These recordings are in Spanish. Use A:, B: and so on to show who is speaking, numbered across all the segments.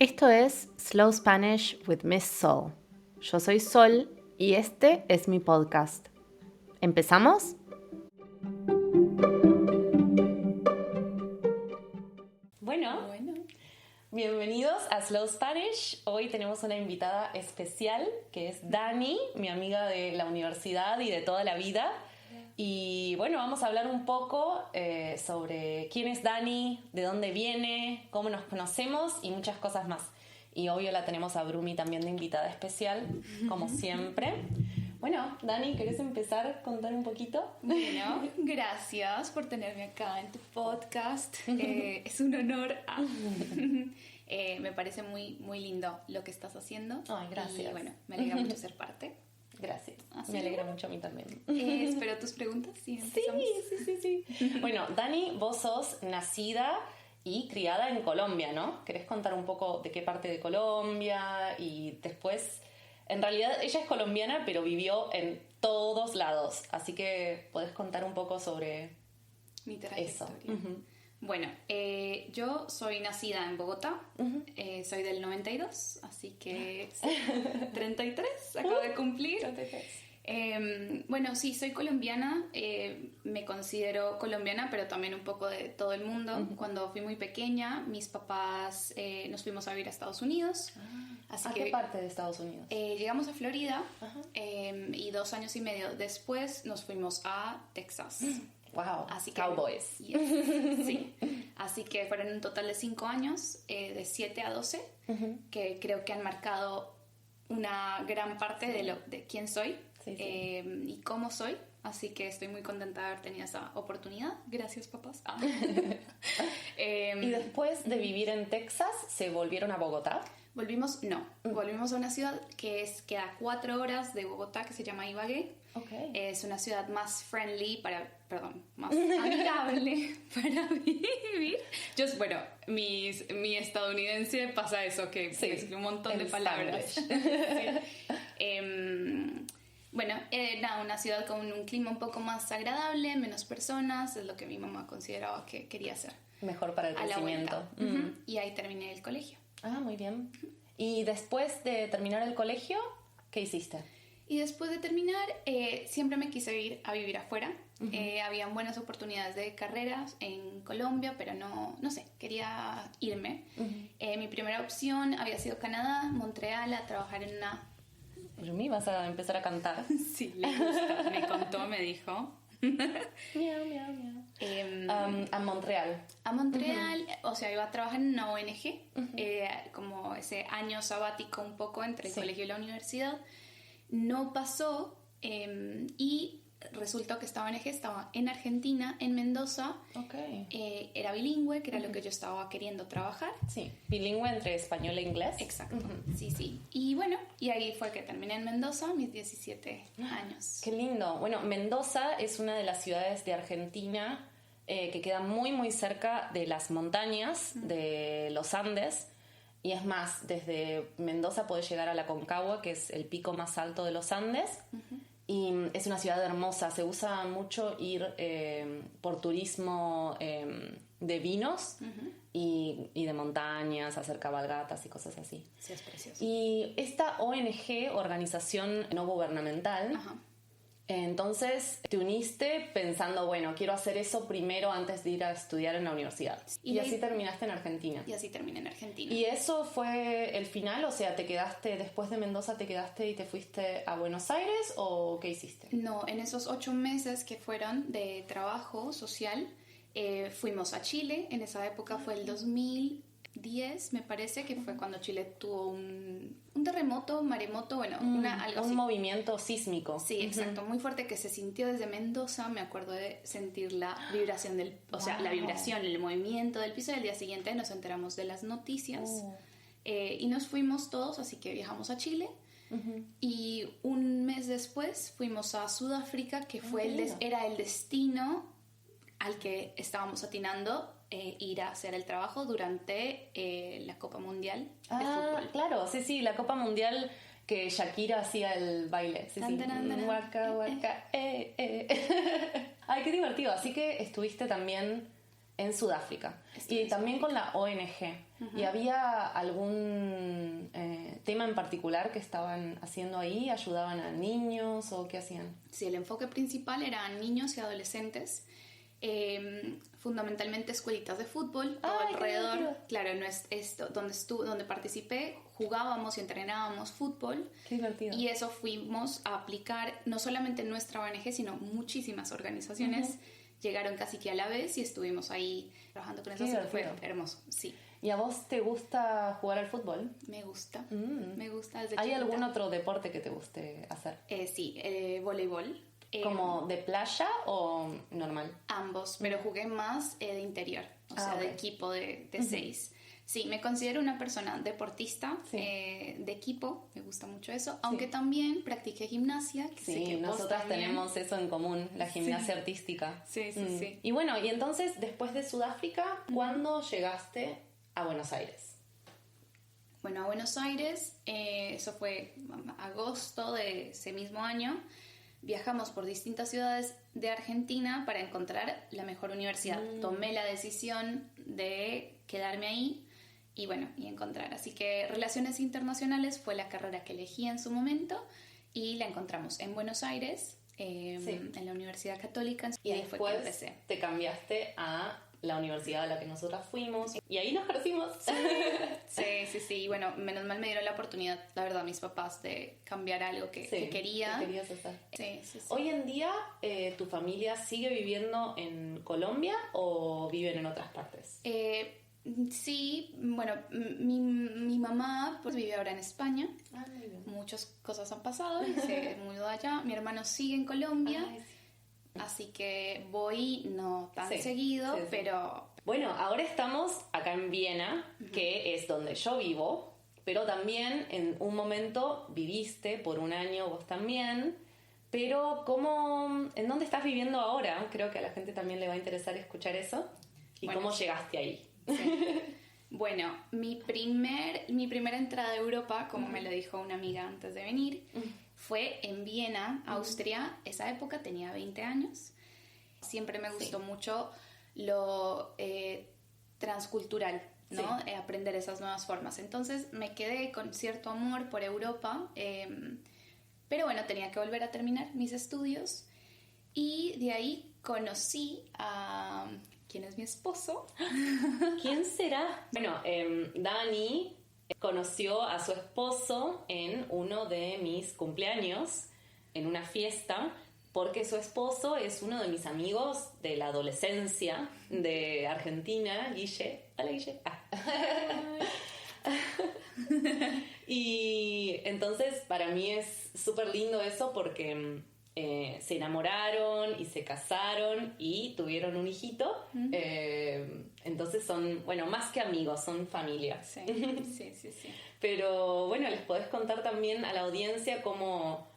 A: Esto es Slow Spanish with Miss Sol. Yo soy Sol y este es mi podcast. ¿Empezamos? Bueno, bienvenidos a Slow Spanish. Hoy tenemos una invitada especial que es Dani, mi amiga de la universidad y de toda la vida. Y bueno, vamos a hablar un poco sobre quién es Dani, de dónde viene, cómo nos conocemos y muchas cosas más. Y obvio la tenemos a Brumi también de invitada especial, como siempre. Bueno, Dani, ¿querés empezar a contar un poquito?
B: Bueno, gracias por tenerme acá en tu podcast. Es un honor. Me parece muy, muy lindo lo que estás haciendo.
A: Ay, gracias.
B: Y bueno, me alegra mucho ser parte.
A: Gracias.
B: Así
A: me alegra
B: que,
A: mucho a mí también.
B: Espero tus preguntas. Sí.
A: Bueno, Dani, vos sos nacida y criada en Colombia, ¿no? ¿Querés contar un poco de qué parte de Colombia? Y después, en realidad ella es colombiana, pero vivió en todos lados. Así que podés contar un poco sobre
B: Mi trayectoria.
A: eso. Uh-huh.
B: Bueno, yo soy nacida en Bogotá.
A: Uh-huh.
B: Soy del 92, así que 33 acabo de cumplir.
A: 33.
B: Bueno, sí, soy colombiana, me considero colombiana, pero también un poco de todo el mundo.
A: Uh-huh.
B: Cuando fui muy pequeña, mis papás nos fuimos a vivir a Estados Unidos. Así
A: ¿A
B: que,
A: qué parte de Estados Unidos?
B: Llegamos a Florida.
A: Uh-huh.
B: Y 2 años y medio después nos fuimos a Texas.
A: Wow,
B: Así que,
A: Cowboys.
B: Yes, sí. Así que fueron un total de 5 años, de 7 a 12,
A: Uh-huh.
B: que creo que han marcado una gran parte de quién soy.
A: Sí.
B: Y cómo soy, así que estoy muy contenta de haber tenido esa oportunidad. Gracias, papás.
A: Y después de vivir en Texas, ¿se volvieron a Bogotá?
B: Volvimos a una ciudad que queda a 4 horas de Bogotá, que se llama Ibagué.
A: Okay.
B: Es una ciudad más más amigable para vivir. Mi estadounidense pasa eso, que mezcla un montón de palabras. Una ciudad con un clima un poco más agradable, menos personas, es lo que mi mamá consideraba que quería hacer.
A: Mejor para el crecimiento.
B: Uh-huh. Y ahí terminé el colegio.
A: Ah, muy bien. Y después de terminar el colegio, ¿qué hiciste?
B: Y después de terminar, siempre me quise ir a vivir afuera. Uh-huh. Habían buenas oportunidades de carreras en Colombia, pero no sé, quería irme. Uh-huh. Mi primera opción había sido Canadá, Montreal, a trabajar en una...
A: Rumi, ¿vas a empezar a cantar?
B: Sí, le gusta. Me contó, me dijo.
A: Miau, miau, miau. A Montreal.
B: A Montreal, uh-huh. O sea, iba a trabajar en una ONG,
A: Uh-huh.
B: como ese año sabático un poco entre el colegio y la universidad. No pasó, y resultó que esta ONG estaba en Argentina, en Mendoza.
A: Okay.
B: Era bilingüe, que era lo que yo estaba queriendo trabajar.
A: Sí, bilingüe entre español e inglés.
B: Exacto, uh-huh. Sí. Y bueno, y ahí fue que terminé en Mendoza, mis 17 años.
A: Qué lindo. Bueno, Mendoza es una de las ciudades de Argentina que queda muy, muy cerca de las montañas de los Andes. Y es más, desde Mendoza podés llegar a la Aconcagua, que es el pico más alto de los Andes. Uh-huh. Y es una ciudad hermosa. Se usa mucho ir por turismo de vinos. Uh-huh. y de montañas, hacer cabalgatas y cosas así.
B: Sí, es precioso.
A: Y esta ONG, organización no gubernamental,
B: Ajá.
A: Entonces te uniste pensando, bueno, quiero hacer eso primero antes de ir a estudiar en la universidad. Y así terminaste en Argentina.
B: Y así terminé en Argentina.
A: ¿Y eso fue el final? O sea, ¿te quedaste después de Mendoza, te quedaste y te fuiste a Buenos Aires o qué hiciste?
B: No, en esos 8 meses que fueron de trabajo social, fuimos a Chile. En esa época fue el 2010, me parece, que fue cuando Chile tuvo un terremoto, maremoto, algo así.
A: Un movimiento sísmico.
B: Sí, exacto, muy fuerte, que se sintió desde Mendoza. Me acuerdo de sentir la vibración la vibración, el movimiento del piso. Y al día siguiente nos enteramos de las noticias. Y nos fuimos todos, así que viajamos a Chile. Uh-huh. Y un mes después fuimos a Sudáfrica, que era el destino al que estábamos atinando, ir a hacer el trabajo durante la Copa Mundial de fútbol.
A: Claro, sí, la Copa Mundial que Shakira hacía el baile. Sí. Waka, waka, Ay, qué divertido. Así que estuviste también En Sudáfrica. Y también con la ONG. ¿Y había algún tema en particular que estaban haciendo ahí? ¿Ayudaban a niños o qué hacían?
B: Sí, el enfoque principal era niños y adolescentes. Fundamentalmente escuelitas de fútbol todo alrededor. Claro, no es esto donde participé, jugábamos y entrenábamos fútbol.
A: Qué divertido.
B: Y eso fuimos a aplicar no solamente en nuestra ONG, sino muchísimas organizaciones. Llegaron casi que a la vez y estuvimos ahí trabajando con eso. Fue hermoso, sí.
A: ¿Y a vos te gusta jugar al fútbol?
B: Me gusta desde
A: ¿Hay
B: chiquita.
A: algún otro deporte que te guste hacer?
B: Sí, voleibol.
A: ¿Como de playa o normal?
B: Ambos, pero jugué más de interior, o sea, de equipo de 6. Sí, me considero una persona deportista, de equipo, me gusta mucho eso, aunque también practiqué gimnasia. Que
A: sí,
B: sé que
A: nosotras tenemos eso en común, la gimnasia artística.
B: Sí.
A: Y bueno, y entonces, después de Sudáfrica, ¿cuándo llegaste a Buenos Aires?
B: Bueno, a Buenos Aires, eso fue agosto de ese mismo año. Viajamos por distintas ciudades de Argentina para encontrar la mejor universidad. Tomé la decisión de quedarme ahí y encontrar. Así que Relaciones Internacionales fue la carrera que elegí en su momento y la encontramos en Buenos Aires, en la Universidad Católica.
A: Y ahí fue que empecé. Te cambiaste a la universidad a la que nosotras fuimos y ahí nos conocimos.
B: Sí. Y bueno, menos mal me dieron la oportunidad, la verdad, mis papás, de cambiar algo que quería.
A: Que querías hacer.
B: Sí.
A: Hoy en día, ¿tu familia sigue viviendo en Colombia o viven en otras partes?
B: Sí, bueno, mi mamá pues vive ahora en España.
A: Muy bien.
B: Muchas cosas han pasado y se mudó allá. Mi hermano sigue en Colombia. Así que voy no tan seguido, pero...
A: Bueno, ahora estamos acá en Viena, que es donde yo vivo, pero también en un momento viviste por un año vos también. Pero ¿en dónde estás viviendo ahora? Creo que a la gente también le va a interesar escuchar eso. ¿Y cómo llegaste ahí?
B: Sí. Bueno, mi primera entrada a Europa, como me lo dijo una amiga antes de venir, fue en Viena, Austria. Esa época tenía 20 años. Siempre me gustó mucho lo transcultural, ¿no? Aprender esas nuevas formas. Entonces me quedé con cierto amor por Europa, pero bueno, tenía que volver a terminar mis estudios y de ahí conocí a... ¿Quién es mi esposo?
A: ¿Quién será? Bueno, Dani conoció a su esposo en uno de mis cumpleaños, en una fiesta, porque su esposo es uno de mis amigos de la adolescencia de Argentina, Guille. Hola, Guille. Y entonces para mí es súper lindo eso porque se enamoraron y se casaron y tuvieron un hijito. Entonces son, más que amigos, son familia.
B: Sí.
A: Pero bueno, les podés contar también a la audiencia cómo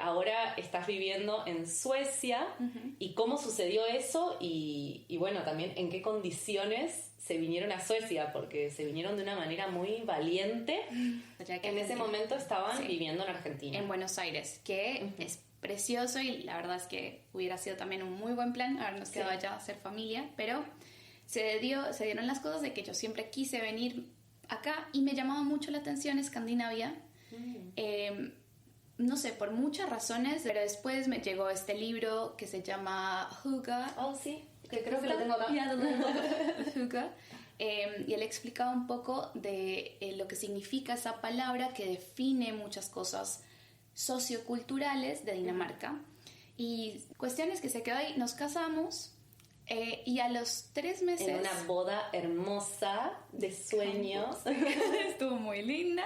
A: ahora estás viviendo en Suecia y cómo sucedió eso y bueno, también en qué condiciones se vinieron a Suecia, porque se vinieron de una manera muy valiente. En ese momento estaban viviendo en Argentina.
B: En Buenos Aires, que es precioso y la verdad es que hubiera sido también un muy buen plan habernos quedado allá a ser familia, pero se dieron las cosas de que yo siempre quise venir acá y me llamaba mucho la atención Escandinavia. No sé, por muchas razones, pero después me llegó este libro que se llama Hygge.
A: Oh, sí, que creo que lo tengo acá.
B: Hygge. Y él explicaba un poco de lo que significa esa palabra que define muchas cosas socioculturales de Dinamarca. Y cuestiones que se quedó ahí, nos casamos y a los 3 meses...
A: En una boda hermosa de sueños.
B: Estuvo muy linda.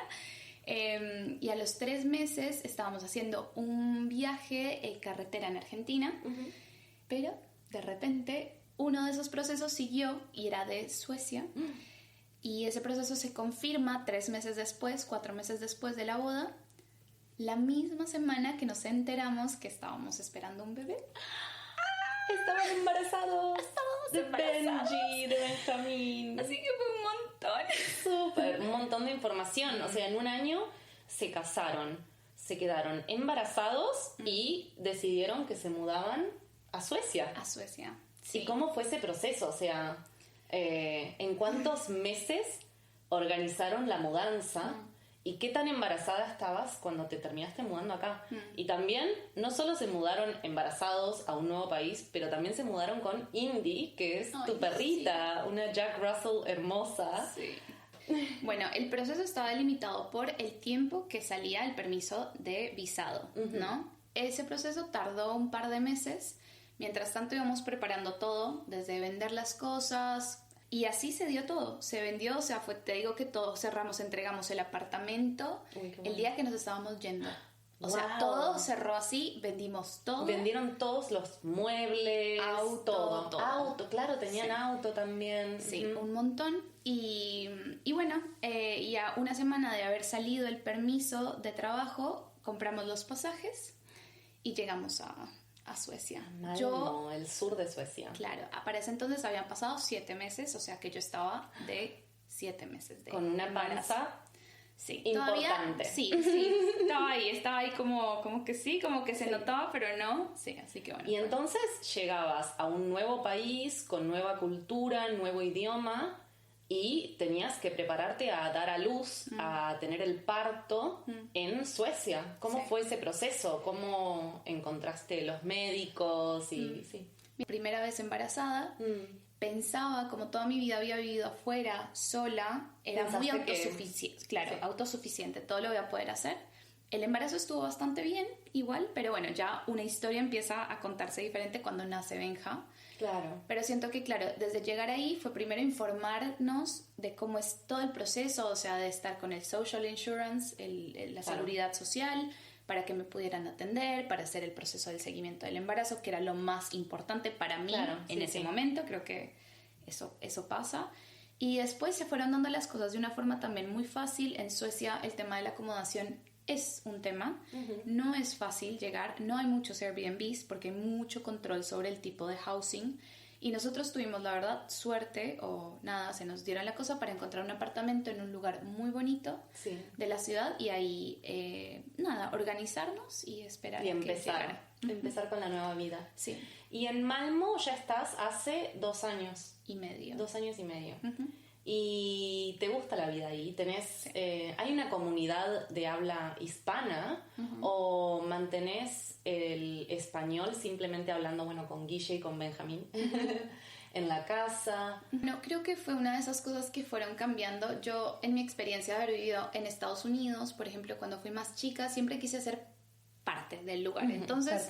B: Y a los 3 meses estábamos haciendo un viaje carretera en Argentina, pero de repente uno de esos procesos siguió y era de Suecia, y ese proceso se confirma 3 meses después, 4 meses después de la boda, la misma semana que nos enteramos que estábamos esperando un bebé.
A: Estaban embarazados. De Benji, de Benjamín.
B: Así que fue un montón.
A: Súper, un montón de información. O sea, en un año se casaron, se quedaron embarazados y decidieron que se mudaban a Suecia.
B: A Suecia. Sí.
A: ¿Y cómo fue ese proceso? O sea, ¿en cuántos meses organizaron la mudanza? ¿Y qué tan embarazada estabas cuando te terminaste mudando acá? Y también, no solo se mudaron embarazados a un nuevo país, pero también se mudaron con Indy, que es tu perrita, una Jack Russell hermosa.
B: Sí. Bueno, el proceso estaba delimitado por el tiempo que salía el permiso de visado, ¿no? Ese proceso tardó un par de meses. Mientras tanto íbamos preparando todo, desde vender las cosas, y así se dio todo. Se vendió, o sea, te digo que todo cerramos, entregamos el apartamento el día que nos estábamos yendo. O sea, todo cerró así, vendimos todo.
A: Vendieron todos los muebles,
B: todo.
A: Auto, claro, tenían auto también.
B: Sí, un montón. Y bueno, ya una semana de haber salido el permiso de trabajo, compramos los pasajes y llegamos a Suecia.
A: Malmö, el sur de Suecia.
B: Claro, para ese entonces habían pasado 7 meses, o sea que yo estaba de 7 meses de
A: con una panza.
B: Sí,
A: importante.
B: Todavía, sí, estaba ahí como que sí, como que se notaba, pero no, sí, así que bueno.
A: Y entonces llegabas a un nuevo país, con nueva cultura, nuevo idioma, y tenías que prepararte a dar a luz, a tener el parto en Suecia. ¿Cómo fue ese proceso? ¿Cómo encontraste los médicos?
B: Mi primera vez embarazada, pensaba, como toda mi vida había vivido afuera, sola, era muy autosuficiente. Claro, autosuficiente, todo lo voy a poder hacer. El embarazo estuvo bastante bien, igual, pero bueno, ya una historia empieza a contarse diferente cuando nace Benja.
A: Claro.
B: Pero siento que, claro, desde llegar ahí fue primero informarnos de cómo es todo el proceso, o sea, de estar con el social insurance, la seguridad social, para que me pudieran atender, para hacer el proceso del seguimiento del embarazo, que era lo más importante para mí en ese momento. Creo que eso pasa. Y después se fueron dando las cosas de una forma también muy fácil. En Suecia el tema de la acomodación es un tema. No es fácil llegar, no hay muchos Airbnbs porque hay mucho control sobre el tipo de housing. Y nosotros tuvimos, la verdad, suerte o nada, se nos dieron la cosa para encontrar un apartamento en un lugar muy bonito de la ciudad y ahí, organizarnos y esperar
A: y empezar con la nueva vida.
B: Sí.
A: Y en Malmö ya estás hace 2 años.
B: 2 años y medio.
A: Y te gusta la vida ahí, ¿hay una comunidad de habla hispana o mantenés el español simplemente hablando, con Guille y con Benjamín en la casa?
B: No, creo que fue una de esas cosas que fueron cambiando. Yo, en mi experiencia de haber vivido en Estados Unidos, por ejemplo, cuando fui más chica, siempre quise ser parte del lugar. Entonces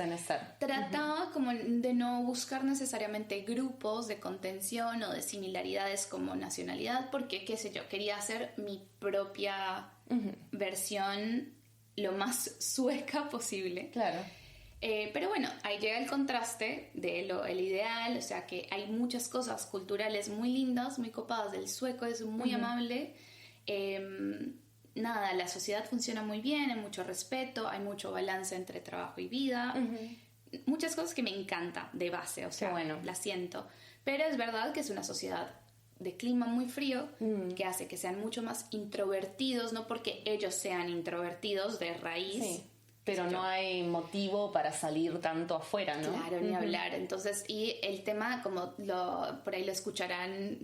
B: trataba como de no buscar necesariamente grupos de contención o de similaridades como nacionalidad, porque qué sé yo, quería hacer mi propia versión lo más sueca posible.
A: Claro.
B: Pero bueno, ahí llega el contraste de el ideal, o sea que hay muchas cosas culturales muy lindas, muy copadas. El sueco es muy amable. La sociedad funciona muy bien, hay mucho respeto, hay mucho balance entre trabajo y vida. Muchas cosas que me encanta de base, o sea, la siento. Pero es verdad que es una sociedad de clima muy frío que hace que sean mucho más introvertidos, no porque ellos sean introvertidos de raíz.
A: Pero no hay motivo para salir tanto afuera, ¿no?
B: Claro, ni hablar. Entonces, y el tema, como por ahí lo escucharán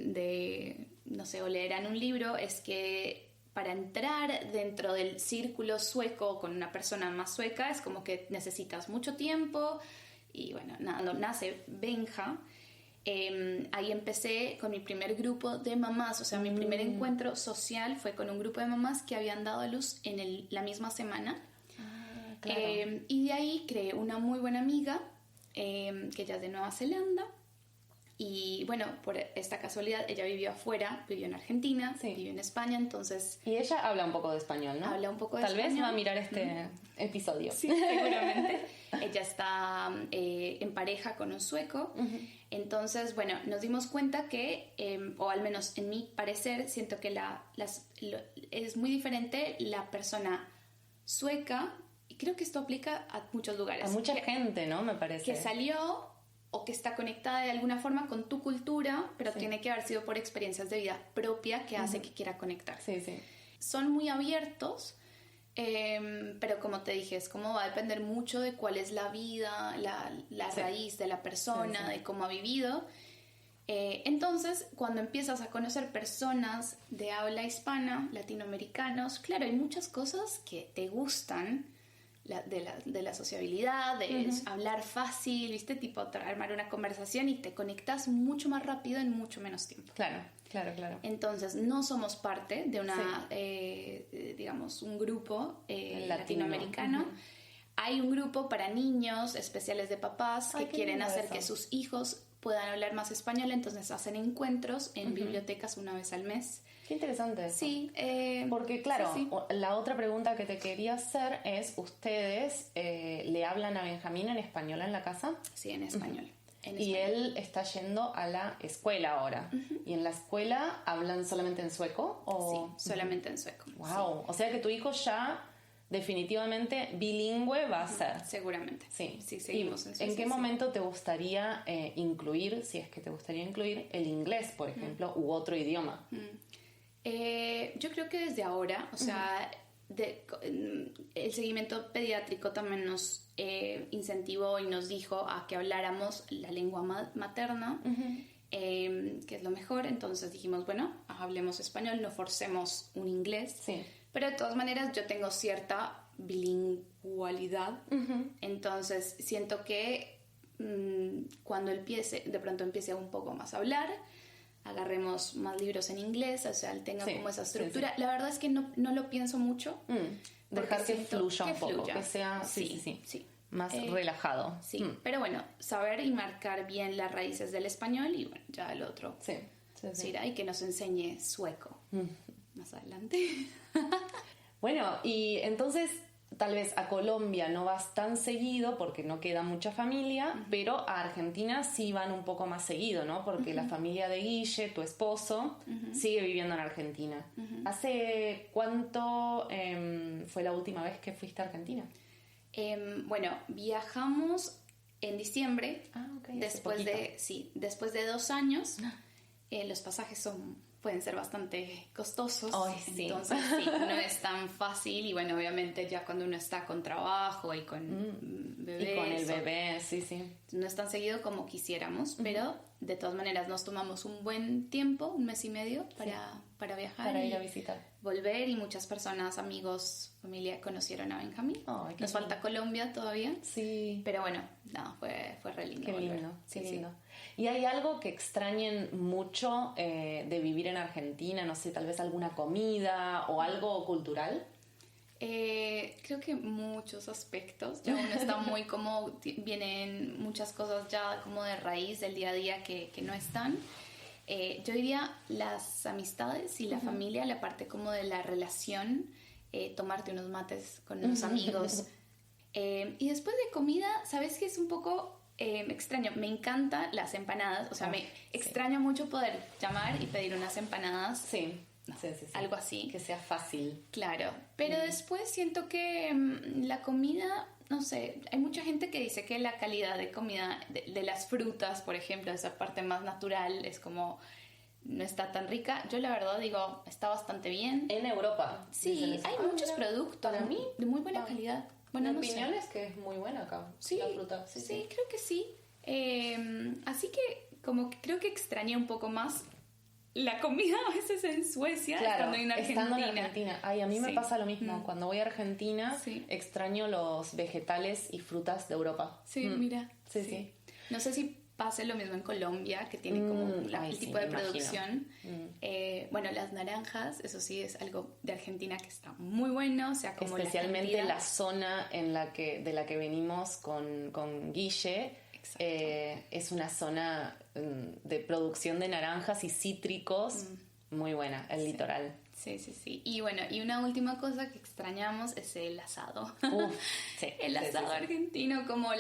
B: no sé, o leerán un libro, es que para entrar dentro del círculo sueco con una persona más sueca es como que necesitas mucho tiempo. Y bueno, cuando nace Benja, ahí empecé con mi primer grupo de mamás. O sea, mi primer encuentro social fue con un grupo de mamás que habían dado a luz en la misma semana.
A: Claro.
B: Y de ahí creé una muy buena amiga, que ella es de Nueva Zelanda. Y bueno, por esta casualidad, ella vivió afuera, vivió en Argentina, vivió en España, entonces...
A: Y ella habla un poco de español, ¿no?
B: Habla un poco de
A: español.
B: español.
A: Tal vez va a mirar este episodio.
B: Sí, seguramente. Ella está en pareja con un sueco. Entonces, bueno, nos dimos cuenta que, o al menos en mi parecer, siento que es muy diferente la persona sueca, y creo que esto aplica a muchos lugares.
A: A mucha gente, ¿no? Me parece.
B: Que salió o que está conectada de alguna forma con tu cultura, pero tiene que haber sido por experiencias de vida propia que hace que quiera conectar.
A: Sí.
B: Son muy abiertos, Pero como te dije, es como va a depender mucho de cuál es la vida, la raíz de la persona, de cómo ha vivido. Entonces, cuando empiezas a conocer personas de habla hispana, latinoamericanos, claro, hay muchas cosas que te gustan de la sociabilidad, de hablar fácil, ¿viste? Tipo, armar una conversación y te conectas mucho más rápido en mucho menos tiempo.
A: Claro.
B: Entonces, no somos parte de una, digamos, un grupo latinoamericano. Hay un grupo para niños especiales de papás que quieren hacer que sus hijos puedan hablar más español, entonces hacen encuentros en bibliotecas una vez al mes.
A: Qué interesante eso.
B: Sí.
A: Porque claro, la otra pregunta que te quería hacer es, ¿ustedes le hablan a Benjamín en español en la casa?
B: Sí, en español.
A: Y él está yendo a la escuela ahora. ¿Y en la escuela hablan solamente en sueco? ¿O?
B: Sí, solamente en sueco.
A: Wow.
B: Sí.
A: O sea que tu hijo ya definitivamente bilingüe va a ser.
B: Seguramente.
A: Sí,
B: seguimos en Suecia.
A: ¿En qué momento te gustaría incluir, si es que te gustaría incluir, el inglés, por ejemplo, u otro idioma?
B: Yo creo que desde ahora, o sea, el seguimiento pediátrico también nos incentivó y nos dijo a que habláramos la lengua materna, que es lo mejor. Entonces dijimos, bueno, hablemos español, no forcemos un inglés.
A: Sí.
B: Pero de todas maneras yo tengo cierta bilingualidad, entonces siento que cuando de pronto empiece un poco más a hablar, agarremos más libros en inglés, o sea, él tenga como esa estructura. La verdad es que no lo pienso mucho.
A: Dejar que fluya un poco, que sea más relajado.
B: Sí, pero bueno, saber y marcar bien las raíces del español y bueno, ya el otro. Sí. Y que nos enseñe sueco más adelante.
A: Bueno, y entonces tal vez a Colombia no vas tan seguido porque no queda mucha familia, pero a Argentina sí van un poco más seguido, ¿no? Porque la familia de Guille, tu esposo, sigue viviendo en Argentina. ¿Hace cuánto fue la última vez que fuiste a Argentina?
B: Bueno, viajamos en diciembre, después de 2 años. Los pasajes pueden ser bastante costosos, entonces no es tan fácil y bueno, obviamente ya cuando uno está con trabajo y con bebés,
A: y con el bebé,
B: no es tan seguido como quisiéramos, pero de todas maneras nos tomamos un buen tiempo, 1 mes y medio para viajar,
A: para ir a visitar,
B: volver, y muchas personas, amigos, familia conocieron a Benjamín. Nos falta Colombia todavía, pero bueno, fue re lindo.
A: Qué lindo, qué lindo. ¿Y hay algo que extrañen mucho de vivir en Argentina? No sé, tal vez alguna comida o algo cultural.
B: Creo que muchos aspectos. Ya uno está muy como... Vienen muchas cosas ya como de raíz del día a día que no están. Yo diría las amistades y la familia, la parte como de la relación, tomarte unos mates con unos amigos. Y después de comida, ¿sabes qué? Es un poco... extraño, me encantan las empanadas, o sea, me extraño mucho poder llamar y pedir unas empanadas.
A: Sí.
B: Algo así.
A: Que sea fácil.
B: Claro, pero después siento que la comida, no sé, hay mucha gente que dice que la calidad de comida, de las frutas, por ejemplo, esa parte más natural, es como... no está tan rica. Yo la verdad digo, está bastante bien.
A: En Europa.
B: Sí, hay muchos productos para mí de muy buena calidad. Bueno,
A: mi opinión es que es muy buena acá, la fruta.
B: Sí, creo que sí. Así que como que creo que extrañé un poco más la comida a veces en Suecia, estando en Argentina.
A: Ay, a mí me pasa lo mismo. Cuando voy a Argentina, extraño los vegetales y frutas de Europa.
B: Sí, mira.
A: Sí.
B: No sé si pase lo mismo en Colombia, que tiene como el tipo de producción. Bueno, las naranjas, eso sí es algo de Argentina que está muy bueno, o sea, como
A: especialmente la zona de la que venimos con Guille. Es una zona de producción de naranjas y cítricos muy buena, el litoral.
B: Sí. Y bueno, y una última cosa que extrañamos es el asado. El asado argentino, como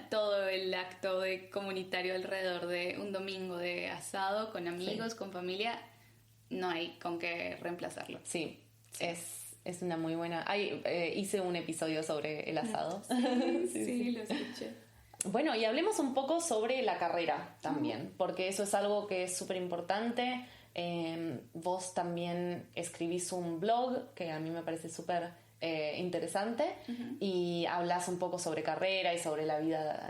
B: todo el acto comunitario alrededor de un domingo de asado con amigos, con familia, no hay con qué reemplazarlo.
A: Sí. Es una muy buena... hice un episodio sobre el asado.
B: Sí, lo escuché.
A: Bueno, y hablemos un poco sobre la carrera también, porque eso es algo que es súper importante. Vos también escribís un blog que a mí me parece súper interesante. Y hablas un poco sobre carrera y sobre la vida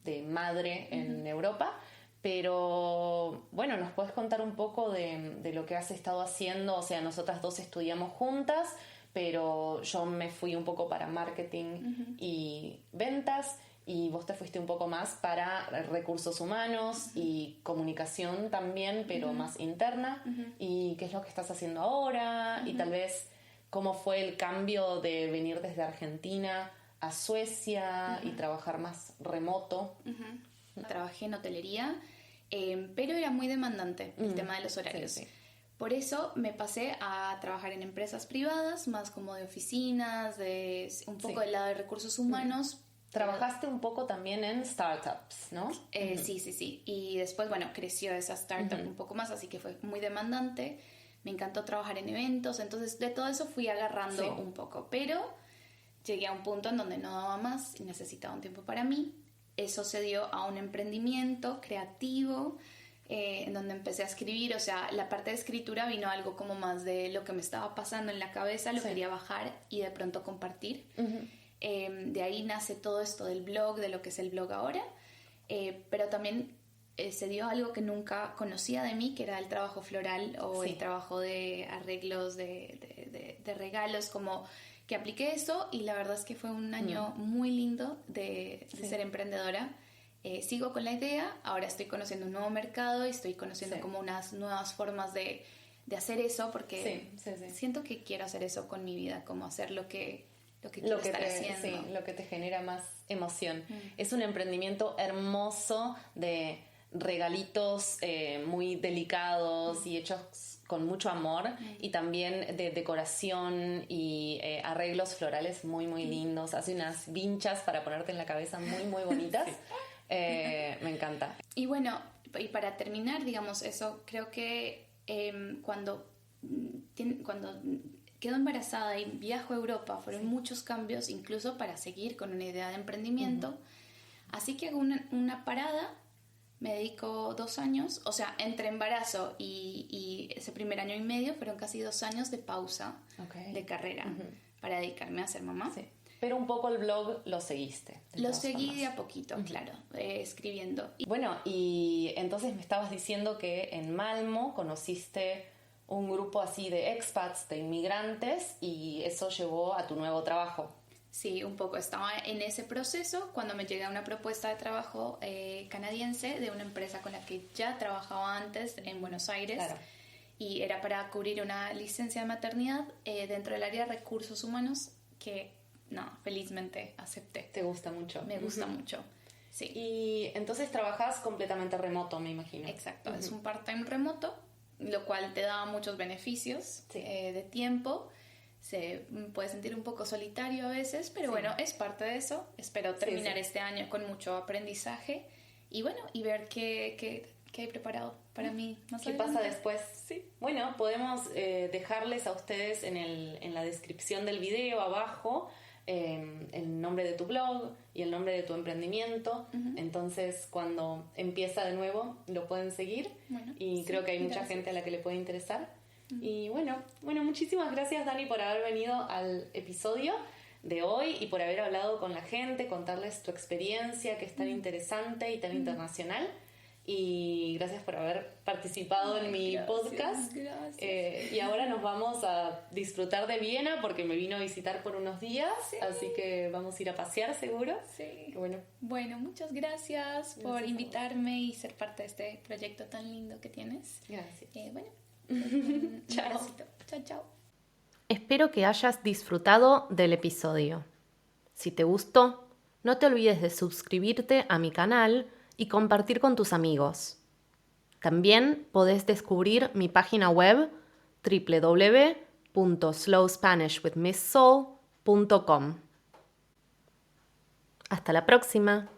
A: de madre en Europa. Pero bueno, ¿nos puedes contar un poco de lo que has estado haciendo? O sea, nosotras dos estudiamos juntas, pero yo me fui un poco para marketing y ventas, y vos te fuiste un poco más para recursos humanos y comunicación también, pero más interna. ¿Y qué es lo que estás haciendo ahora? Y tal vez cómo fue el cambio de venir desde Argentina a Suecia y trabajar más remoto.
B: Trabajé en hotelería, pero era muy demandante el tema de los horarios. Sí. Por eso me pasé a trabajar en empresas privadas, más como de oficinas, de un poco del lado de recursos humanos.
A: Trabajaste un poco también en startups, ¿no?
B: Sí. Y después, bueno, creció esa startup un poco más, así que fue muy demandante. Me encantó trabajar en eventos, entonces de todo eso fui agarrando un poco. Pero llegué a un punto en donde no daba más y necesitaba un tiempo para mí. Eso se dio a un emprendimiento creativo, en donde empecé a escribir. O sea, la parte de escritura vino algo como más de lo que me estaba pasando en la cabeza, lo quería bajar y de pronto compartir. De ahí nace todo esto del blog, de lo que es el blog ahora, pero también se dio algo que nunca conocía de mí, que era el trabajo floral o el trabajo de arreglos, de regalos, como que apliqué eso, y la verdad es que fue un año muy lindo de ser emprendedora. Sigo con la idea, ahora estoy conociendo un nuevo mercado y estoy conociendo como unas nuevas formas de hacer eso, porque siento que quiero hacer eso con mi vida, como hacer lo que quiero estar haciendo.
A: Sí, lo que te genera más emoción. Es un emprendimiento hermoso de regalitos muy delicados y hechos con mucho amor, y también de decoración y arreglos florales muy, muy lindos. Hace unas vinchas para ponerte en la cabeza muy, muy bonitas. Me encanta.
B: Y bueno, y para terminar, digamos, eso, creo que cuando quedo embarazada y viajo a Europa, fueron muchos cambios, incluso para seguir con una idea de emprendimiento. Así que hago una parada, me dedico 2 años, o sea, entre embarazo y ese primer año y medio fueron casi 2 años de pausa de carrera para dedicarme a ser mamá.
A: Sí. Pero un poco el blog lo seguiste.
B: Lo seguí de a poquito, claro, escribiendo.
A: Bueno, y entonces me estabas diciendo que en Malmö conociste un grupo así de expats, de inmigrantes, y eso llevó a tu nuevo trabajo.
B: Sí, un poco. Estaba en ese proceso cuando me llega una propuesta de trabajo canadiense de una empresa con la que ya trabajaba antes en Buenos Aires. Claro. Y era para cubrir una licencia de maternidad dentro del área de recursos humanos que, felizmente acepté.
A: ¿Te gusta mucho?
B: Me gusta mucho, sí.
A: Y entonces trabajas completamente remoto, me imagino.
B: Exacto, es un part-time remoto, lo cual te da muchos beneficios de tiempo. Se puede sentir un poco solitario a veces, pero bueno, es parte de eso. Espero terminar este año con mucho aprendizaje y bueno, y ver qué hay preparado para mí más
A: ¿Qué
B: adelante
A: pasa después? Sí. Bueno, podemos dejarles a ustedes en la descripción del video abajo el nombre de tu blog y el nombre de tu emprendimiento. Entonces, cuando empieza de nuevo, lo pueden seguir. Bueno, y creo que hay mucha gente a la que le puede interesar. Y bueno, muchísimas gracias, Dani, por haber venido al episodio de hoy y por haber hablado con la gente, contarles tu experiencia, que es tan interesante y tan internacional. Y gracias por haber participado en mi podcast. Gracias. Y ahora nos vamos a disfrutar de Viena porque me vino a visitar por unos días, así que vamos a ir a pasear seguro.
B: Sí. Bueno, muchas gracias por invitarme y ser parte de este proyecto tan lindo que tienes.
A: Gracias.
B: Chao. Chao.
C: Espero que hayas disfrutado del episodio. Si te gustó, no te olvides de suscribirte a mi canal y compartir con tus amigos. También podés descubrir mi página web www.slowspanishwithmisssoul.com. Hasta la próxima.